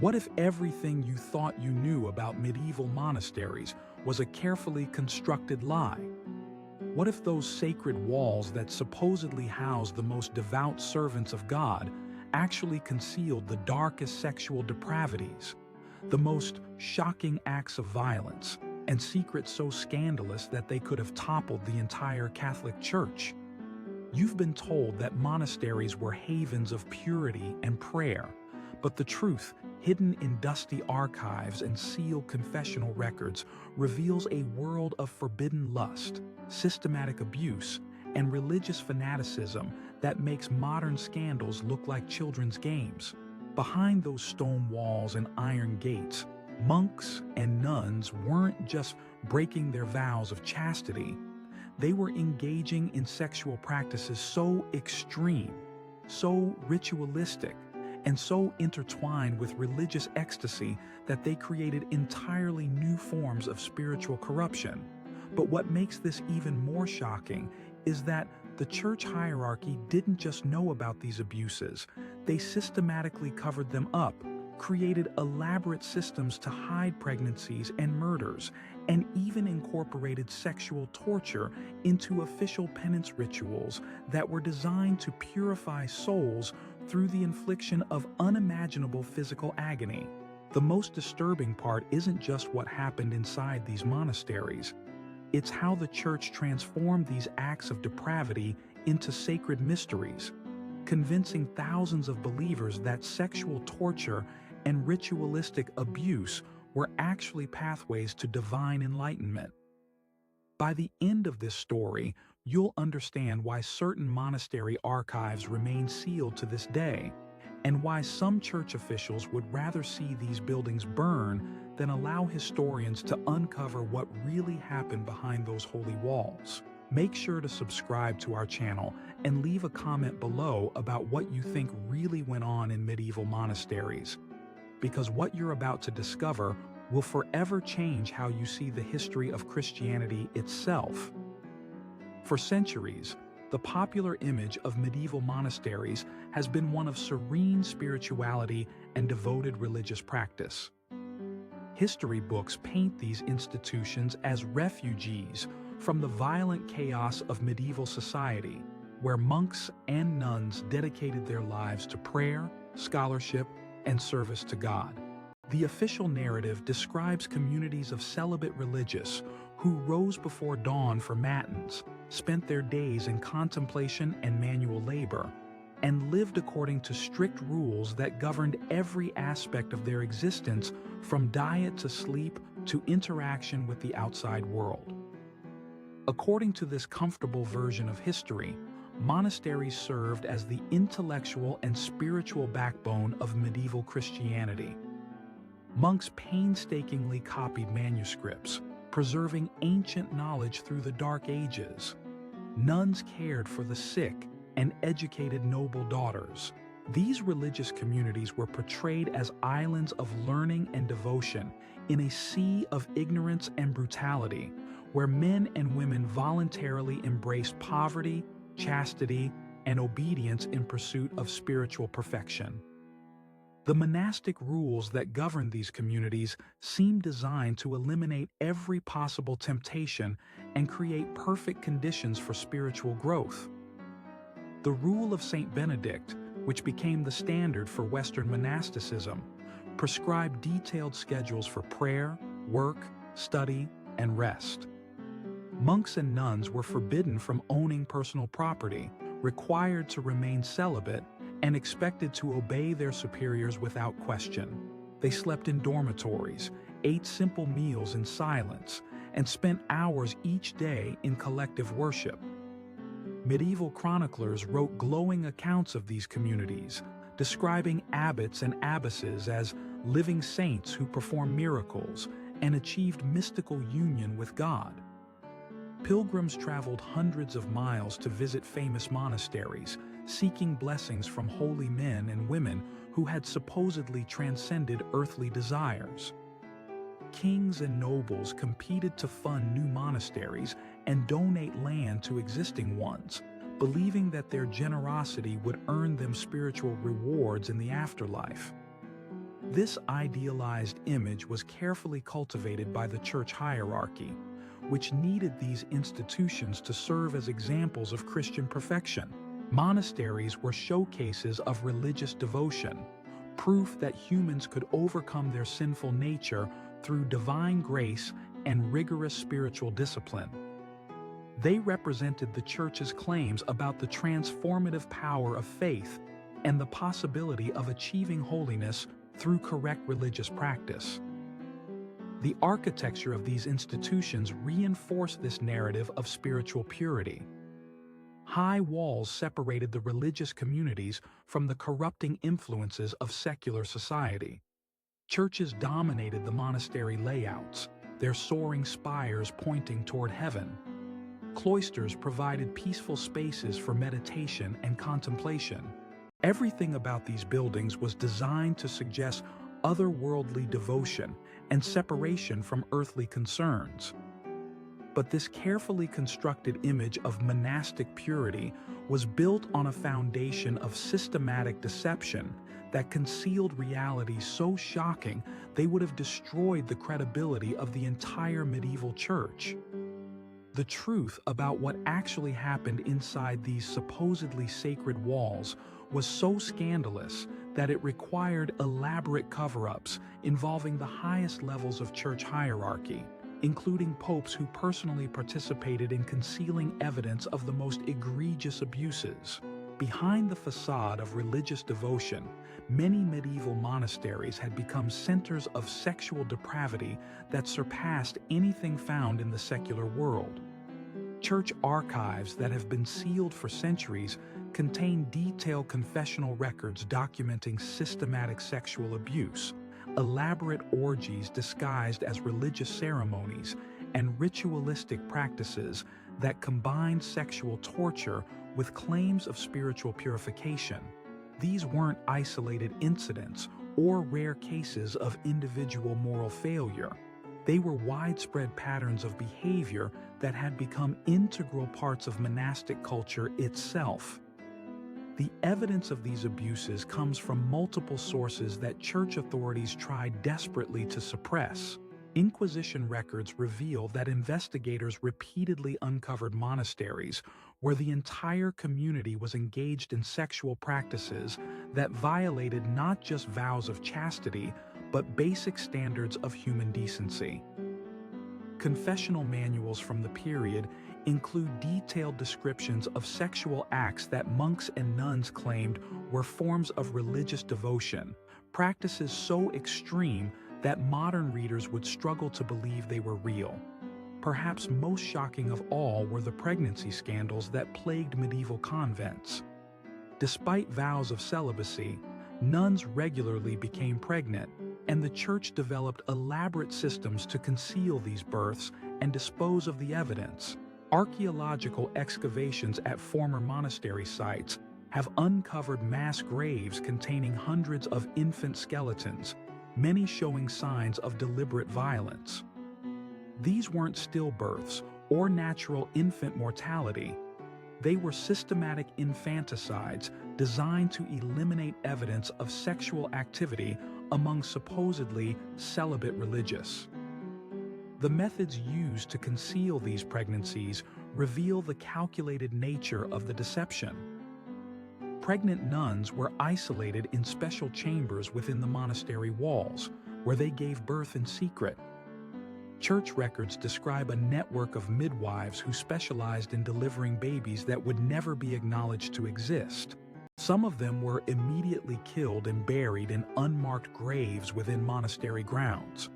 What if everything you thought you knew about medieval monasteries was a carefully constructed lie? What if those sacred walls that supposedly housed the most devout servants of God actually concealed the darkest sexual depravities, the most shocking acts of violence, and secrets so scandalous that they could have toppled the entire Catholic Church? You've been told that monasteries were havens of purity and prayer, but the truth, hidden in dusty archives and sealed confessional records, reveals a world of forbidden lust, systematic abuse, and religious fanaticism that makes modern scandals look like children's games. Behind those stone walls and iron gates, monks and nuns weren't just breaking their vows of chastity, they were engaging in sexual practices so extreme, so ritualistic, and so intertwined with religious ecstasy that they created entirely new forms of spiritual corruption. But what makes this even more shocking is that the church hierarchy didn't just know about these abuses, they systematically covered them up, created elaborate systems to hide pregnancies and murders, and even incorporated sexual torture into official penance rituals that were designed to purify souls through the infliction of unimaginable physical agony. The most disturbing part isn't just what happened inside these monasteries. It's how the church transformed these acts of depravity into sacred mysteries, convincing thousands of believers that sexual torture and ritualistic abuse were actually pathways to divine enlightenment. By the end of this story, you'll understand why certain monastery archives remain sealed to this day, and why some church officials would rather see these buildings burn than allow historians to uncover what really happened behind those holy walls. Make sure to subscribe to our channel and leave a comment below about what you think really went on in medieval monasteries, because what you're about to discover will forever change how you see the history of Christianity itself. For centuries, the popular image of medieval monasteries has been one of serene spirituality and devoted religious practice. History books paint these institutions as refugees from the violent chaos of medieval society, where monks and nuns dedicated their lives to prayer, scholarship, and service to God. The official narrative describes communities of celibate religious who rose before dawn for matins, spent their days in contemplation and manual labor, and lived according to strict rules that governed every aspect of their existence, from diet to sleep to interaction with the outside world. According to this comfortable version of history, monasteries served as the intellectual and spiritual backbone of medieval Christianity. Monks painstakingly copied manuscripts, preserving ancient knowledge through the Dark Ages. Nuns cared for the sick and educated noble daughters. These religious communities were portrayed as islands of learning and devotion in a sea of ignorance and brutality, where men and women voluntarily embraced poverty, chastity, and obedience in pursuit of spiritual perfection. The monastic rules that governed these communities seemed designed to eliminate every possible temptation and create perfect conditions for spiritual growth. The Rule of Saint Benedict, which became the standard for Western monasticism, prescribed detailed schedules for prayer, work, study, and rest. Monks and nuns were forbidden from owning personal property, required to remain celibate, and expected to obey their superiors without question. They slept in dormitories, ate simple meals in silence, and spent hours each day in collective worship. Medieval chroniclers wrote glowing accounts of these communities, describing abbots and abbesses as living saints who performed miracles and achieved mystical union with God. Pilgrims traveled hundreds of miles to visit famous monasteries, seeking blessings from holy men and women who had supposedly transcended earthly desires. Kings and nobles competed to fund new monasteries and donate land to existing ones, believing that their generosity would earn them spiritual rewards in the afterlife. This idealized image was carefully cultivated by the church hierarchy, which needed these institutions to serve as examples of Christian perfection. Monasteries were showcases of religious devotion, proof that humans could overcome their sinful nature through divine grace and rigorous spiritual discipline. They represented the Church's claims about the transformative power of faith and the possibility of achieving holiness through correct religious practice. The architecture of these institutions reinforced this narrative of spiritual purity. High walls separated the religious communities from the corrupting influences of secular society. Churches dominated the monastery layouts, their soaring spires pointing toward heaven. Cloisters provided peaceful spaces for meditation and contemplation. Everything about these buildings was designed to suggest otherworldly devotion and separation from earthly concerns. But this carefully constructed image of monastic purity was built on a foundation of systematic deception that concealed realities so shocking they would have destroyed the credibility of the entire medieval church. The truth about what actually happened inside these supposedly sacred walls was so scandalous that it required elaborate cover-ups involving the highest levels of church hierarchy, including popes who personally participated in concealing evidence of the most egregious abuses. Behind the facade of religious devotion, many medieval monasteries had become centers of sexual depravity that surpassed anything found in the secular world. Church archives that have been sealed for centuries contain detailed confessional records documenting systematic sexual abuse, elaborate orgies disguised as religious ceremonies, and ritualistic practices that combined sexual torture with claims of spiritual purification. These weren't isolated incidents or rare cases of individual moral failure. They were widespread patterns of behavior that had become integral parts of monastic culture itself. The evidence of these abuses comes from multiple sources that church authorities tried desperately to suppress. Inquisition records reveal that investigators repeatedly uncovered monasteries where the entire community was engaged in sexual practices that violated not just vows of chastity, but basic standards of human decency. Confessional manuals from the period include detailed descriptions of sexual acts that monks and nuns claimed were forms of religious devotion, practices so extreme that modern readers would struggle to believe they were real. Perhaps most shocking of all were the pregnancy scandals that plagued medieval convents. Despite vows of celibacy, nuns regularly became pregnant, and the church developed elaborate systems to conceal these births and dispose of the evidence. Archaeological excavations at former monastery sites have uncovered mass graves containing hundreds of infant skeletons, many showing signs of deliberate violence. These weren't stillbirths or natural infant mortality. They were systematic infanticides designed to eliminate evidence of sexual activity among supposedly celibate religious. The methods used to conceal these pregnancies reveal the calculated nature of the deception. Pregnant nuns were isolated in special chambers within the monastery walls, where they gave birth in secret. Church records describe a network of midwives who specialized in delivering babies that would never be acknowledged to exist. Some of them were immediately killed and buried in unmarked graves within monastery grounds.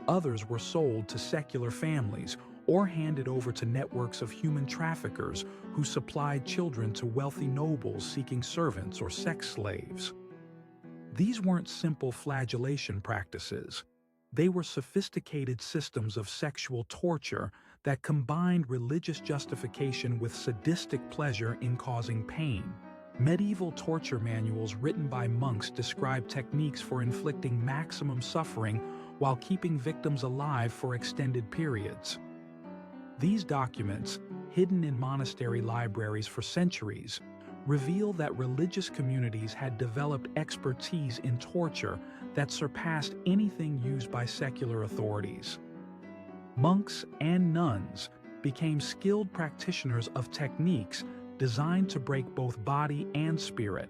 Others were sold to secular families or handed over to networks of human traffickers who supplied children to wealthy nobles seeking servants or sex slaves. These weren't simple flagellation practices. They were sophisticated systems of sexual torture that combined religious justification with sadistic pleasure in causing pain. Medieval torture manuals written by monks describe techniques for inflicting maximum suffering while keeping victims alive for extended periods. These documents, hidden in monastery libraries for centuries, reveal that religious communities had developed expertise in torture that surpassed anything used by secular authorities. Monks and nuns became skilled practitioners of techniques designed to break both body and spirit,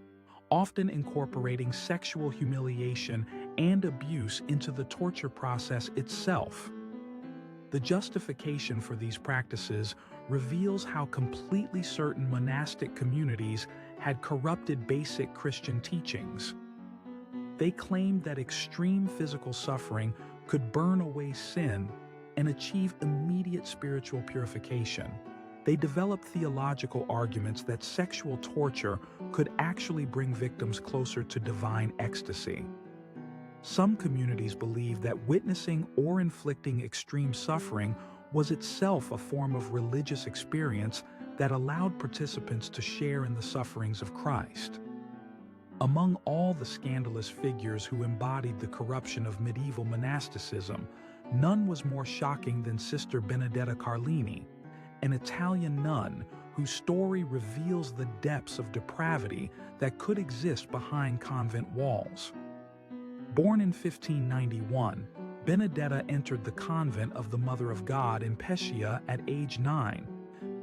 often incorporating sexual humiliation and abuse into the torture process itself. The justification for these practices reveals how completely certain monastic communities had corrupted basic Christian teachings. They claimed that extreme physical suffering could burn away sin and achieve immediate spiritual purification. They developed theological arguments that sexual torture could actually bring victims closer to divine ecstasy. Some communities believed that witnessing or inflicting extreme suffering was itself a form of religious experience that allowed participants to share in the sufferings of Christ. Among all the scandalous figures who embodied the corruption of medieval monasticism, none was more shocking than Sister Benedetta Carlini, an Italian nun whose story reveals the depths of depravity that could exist behind convent walls. Born in 1591, Benedetta entered the convent of the Mother of God in Pescia at age 9,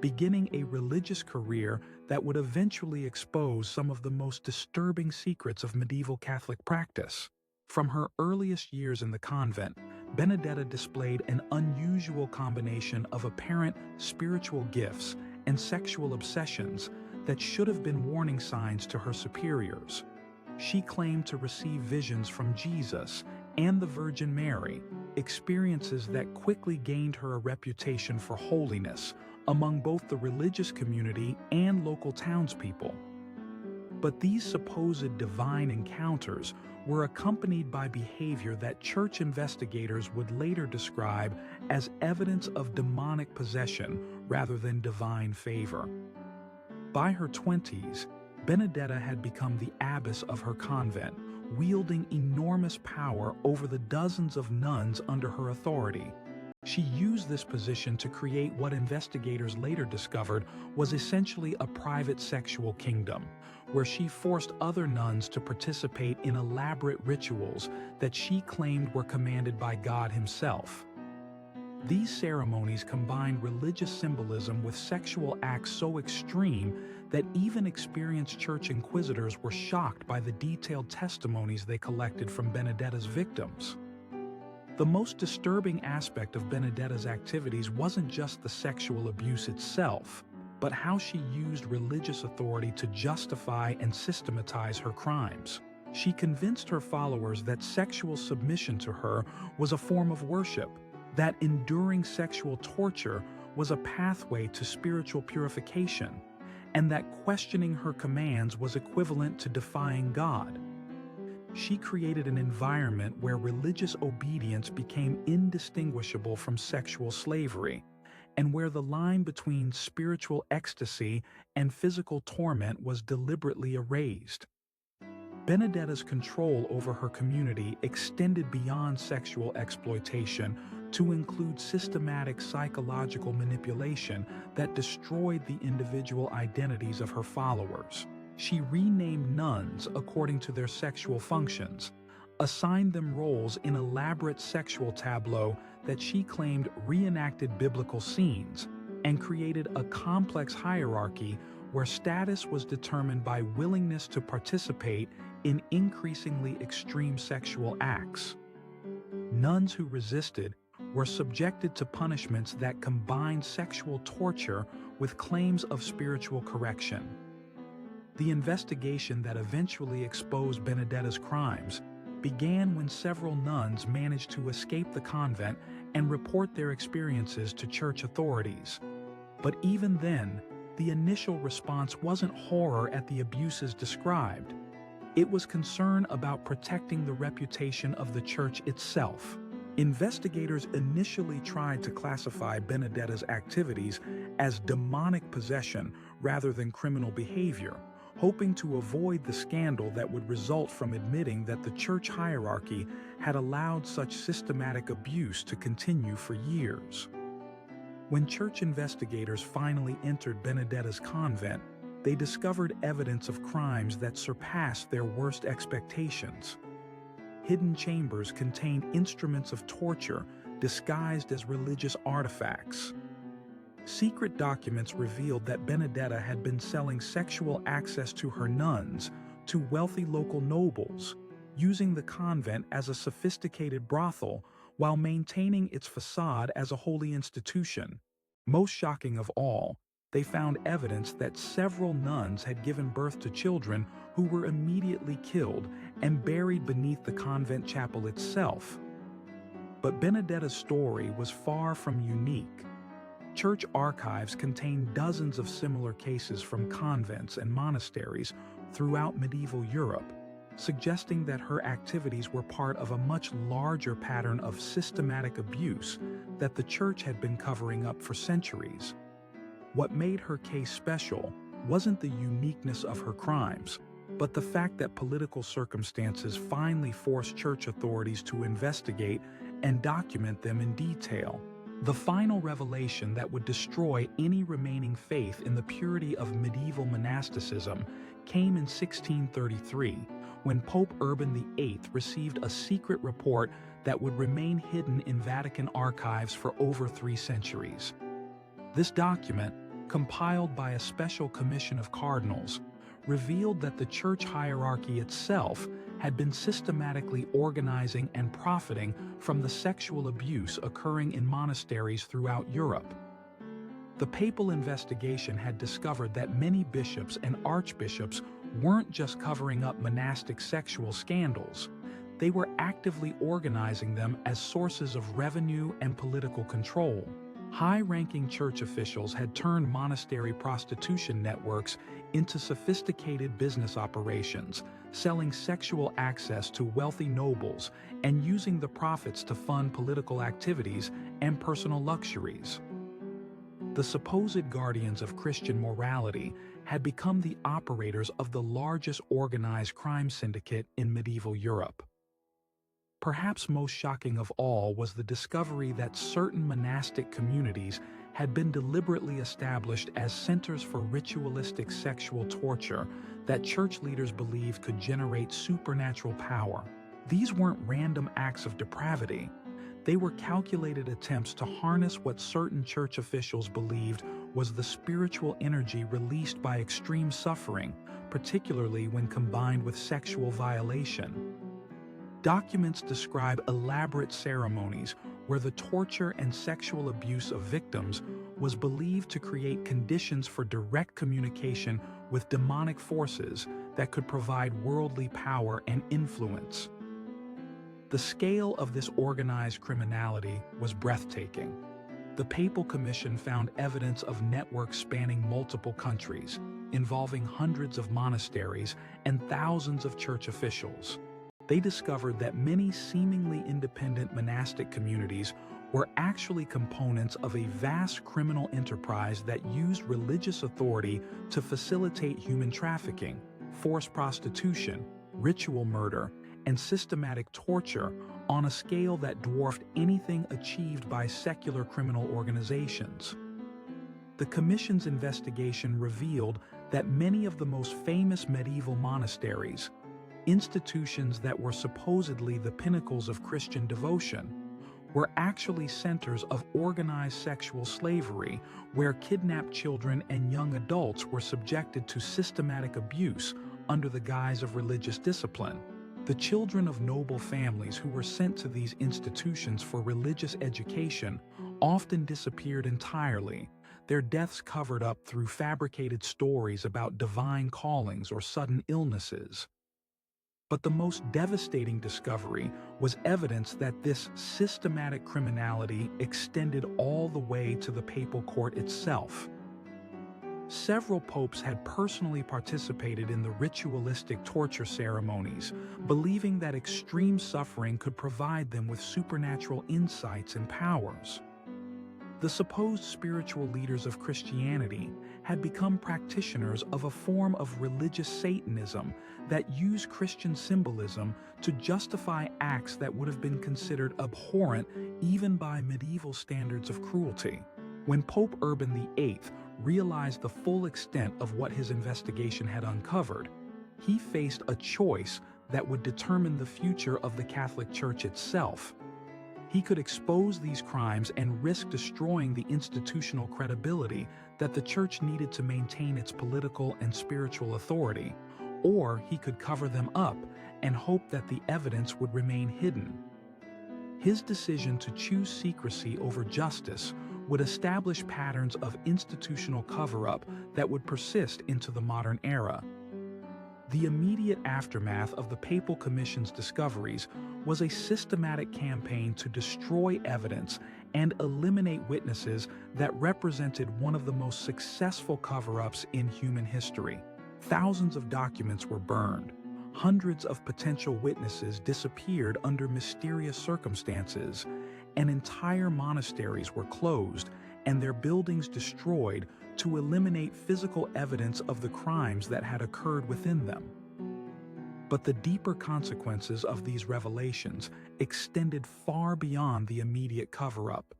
beginning a religious career that would eventually expose some of the most disturbing secrets of medieval Catholic practice. From her earliest years in the convent, Benedetta displayed an unusual combination of apparent spiritual gifts and sexual obsessions that should have been warning signs to her superiors. She claimed to receive visions from Jesus and the Virgin Mary, experiences that quickly gained her a reputation for holiness among both the religious community and local townspeople. But these supposed divine encounters were accompanied by behavior that church investigators would later describe as evidence of demonic possession rather than divine favor. By her 20s, Benedetta had become the abbess of her convent, wielding enormous power over the dozens of nuns under her authority. She used this position to create what investigators later discovered was essentially a private sexual kingdom, where she forced other nuns to participate in elaborate rituals that she claimed were commanded by God himself. These ceremonies combined religious symbolism with sexual acts so extreme that even experienced church inquisitors were shocked by the detailed testimonies they collected from Benedetta's victims. The most disturbing aspect of Benedetta's activities wasn't just the sexual abuse itself, but how she used religious authority to justify and systematize her crimes. She convinced her followers that sexual submission to her was a form of worship, that enduring sexual torture was a pathway to spiritual purification, and that questioning her commands was equivalent to defying God. She created an environment where religious obedience became indistinguishable from sexual slavery, and where the line between spiritual ecstasy and physical torment was deliberately erased. Benedetta's control over her community extended beyond sexual exploitation to include systematic psychological manipulation that destroyed the individual identities of her followers. She renamed nuns according to their sexual functions, assigned them roles in elaborate sexual tableaux that she claimed reenacted biblical scenes, and created a complex hierarchy where status was determined by willingness to participate in increasingly extreme sexual acts. Nuns who resisted were subjected to punishments that combined sexual torture with claims of spiritual correction. The investigation that eventually exposed Benedetta's crimes began when several nuns managed to escape the convent and report their experiences to church authorities. But even then, the initial response wasn't horror at the abuses described. It was concern about protecting the reputation of the church itself. Investigators initially tried to classify Benedetta's activities as demonic possession rather than criminal behavior, hoping to avoid the scandal that would result from admitting that the church hierarchy had allowed such systematic abuse to continue for years. When church investigators finally entered Benedetta's convent, they discovered evidence of crimes that surpassed their worst expectations. Hidden chambers contained instruments of torture disguised as religious artifacts. Secret documents revealed that Benedetta had been selling sexual access to her nuns to wealthy local nobles, using the convent as a sophisticated brothel while maintaining its facade as a holy institution. Most shocking of all, they found evidence that several nuns had given birth to children who were immediately killed and buried beneath the convent chapel itself. But Benedetta's story was far from unique. Church archives contain dozens of similar cases from convents and monasteries throughout medieval Europe, suggesting that her activities were part of a much larger pattern of systematic abuse that the Church had been covering up for centuries. What made her case special wasn't the uniqueness of her crimes, but the fact that political circumstances finally forced Church authorities to investigate and document them in detail. The final revelation that would destroy any remaining faith in the purity of medieval monasticism came in 1633, when Pope Urban VIII received a secret report that would remain hidden in Vatican archives for over 3 centuries. This document, compiled by a special commission of cardinals, revealed that the Church hierarchy itself had been systematically organizing and profiting from the sexual abuse occurring in monasteries throughout Europe. The papal investigation had discovered that many bishops and archbishops weren't just covering up monastic sexual scandals, they were actively organizing them as sources of revenue and political control. High-ranking church officials had turned monastery prostitution networks into sophisticated business operations, selling sexual access to wealthy nobles and using the profits to fund political activities and personal luxuries. The supposed guardians of Christian morality had become the operators of the largest organized crime syndicate in medieval Europe. Perhaps most shocking of all was the discovery that certain monastic communities had been deliberately established as centers for ritualistic sexual torture that church leaders believed could generate supernatural power. These weren't random acts of depravity. They were calculated attempts to harness what certain church officials believed was the spiritual energy released by extreme suffering, particularly when combined with sexual violation. Documents describe elaborate ceremonies where the torture and sexual abuse of victims was believed to create conditions for direct communication with demonic forces that could provide worldly power and influence. The scale of this organized criminality was breathtaking. The Papal Commission found evidence of networks spanning multiple countries, involving hundreds of monasteries and thousands of church officials. They discovered that many seemingly independent monastic communities were actually components of a vast criminal enterprise that used religious authority to facilitate human trafficking, forced prostitution, ritual murder, and systematic torture on a scale that dwarfed anything achieved by secular criminal organizations. The Commission's investigation revealed that many of the most famous medieval monasteries, institutions that were supposedly the pinnacles of Christian devotion, were actually centers of organized sexual slavery where kidnapped children and young adults were subjected to systematic abuse under the guise of religious discipline. The children of noble families who were sent to these institutions for religious education often disappeared entirely, their deaths covered up through fabricated stories about divine callings or sudden illnesses. But the most devastating discovery was evidence that this systematic criminality extended all the way to the papal court itself. Several popes had personally participated in the ritualistic torture ceremonies, believing that extreme suffering could provide them with supernatural insights and powers. The supposed spiritual leaders of Christianity had become practitioners of a form of religious Satanism that used Christian symbolism to justify acts that would have been considered abhorrent even by medieval standards of cruelty. When Pope Urban VIII realized the full extent of what his investigation had uncovered, he faced a choice that would determine the future of the Catholic Church itself. He could expose these crimes and risk destroying the institutional credibility that the Church needed to maintain its political and spiritual authority, or he could cover them up and hope that the evidence would remain hidden. His decision to choose secrecy over justice would establish patterns of institutional cover-up that would persist into the modern era. The immediate aftermath of the Papal Commission's discoveries was a systematic campaign to destroy evidence and eliminate witnesses that represented one of the most successful cover-ups in human history. Thousands of documents were burned. Hundreds of potential witnesses disappeared under mysterious circumstances, and entire monasteries were closed and their buildings destroyed to eliminate physical evidence of the crimes that had occurred within them. But the deeper consequences of these revelations extended far beyond the immediate cover-up.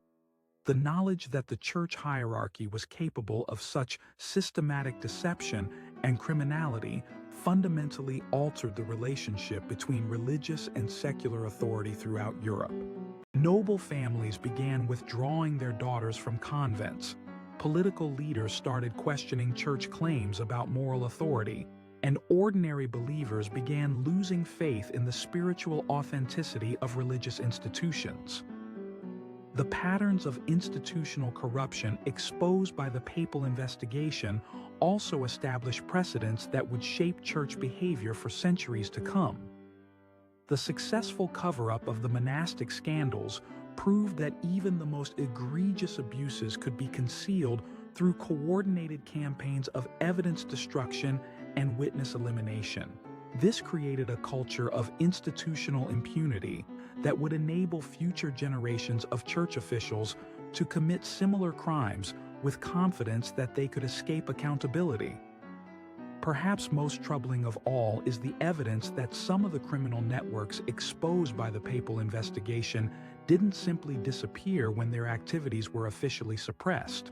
The knowledge that the church hierarchy was capable of such systematic deception and criminality fundamentally altered the relationship between religious and secular authority throughout Europe. Noble families began withdrawing their daughters from convents. Political leaders started questioning church claims about moral authority, and ordinary believers began losing faith in the spiritual authenticity of religious institutions. The patterns of institutional corruption exposed by the papal investigation also established precedents that would shape church behavior for centuries to come. The successful cover-up of the monastic scandals proved that even the most egregious abuses could be concealed through coordinated campaigns of evidence destruction and witness elimination. This created a culture of institutional impunity that would enable future generations of church officials to commit similar crimes with confidence that they could escape accountability. Perhaps most troubling of all is the evidence that some of the criminal networks exposed by the papal investigation didn't simply disappear when their activities were officially suppressed.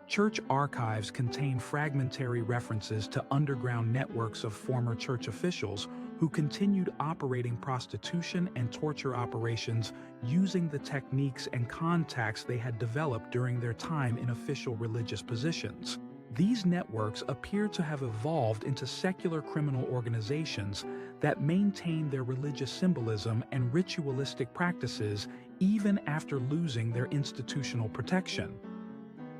Church archives contain fragmentary references to underground networks of former church officials who continued operating prostitution and torture operations using the techniques and contacts they had developed during their time in official religious positions. These networks appear to have evolved into secular criminal organizations that maintain their religious symbolism and ritualistic practices even after losing their institutional protection.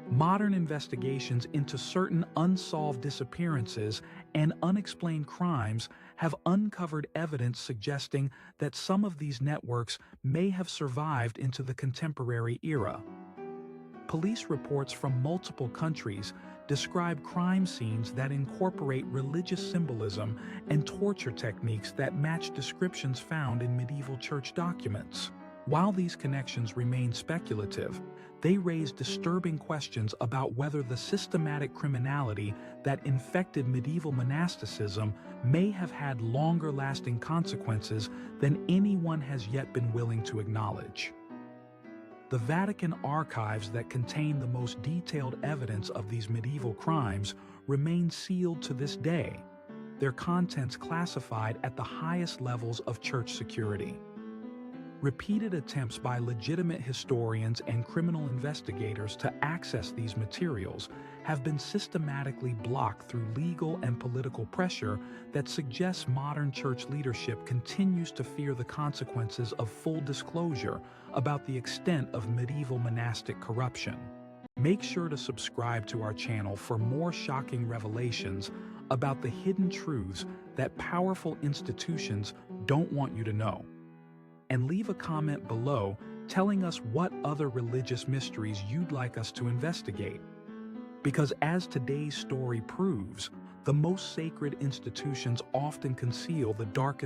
Modern investigations into certain unsolved disappearances and unexplained crimes have uncovered evidence suggesting that some of these networks may have survived into the contemporary era. Police reports from multiple countries describe crime scenes that incorporate religious symbolism and torture techniques that match descriptions found in medieval church documents. While these connections remain speculative, they raise disturbing questions about whether the systematic criminality that infected medieval monasticism may have had longer-lasting consequences than anyone has yet been willing to acknowledge. The Vatican archives that contain the most detailed evidence of these medieval crimes remain sealed to this day, their contents classified at the highest levels of church security. Repeated attempts by legitimate historians and criminal investigators to access these materials have been systematically blocked through legal and political pressure that suggests modern church leadership continues to fear the consequences of full disclosure about the extent of medieval monastic corruption. Make sure to subscribe to our channel for more shocking revelations about the hidden truths that powerful institutions don't want you to know. And leave a comment below telling us what other religious mysteries you'd like us to investigate. Because as today's story proves, the most sacred institutions often conceal the darkest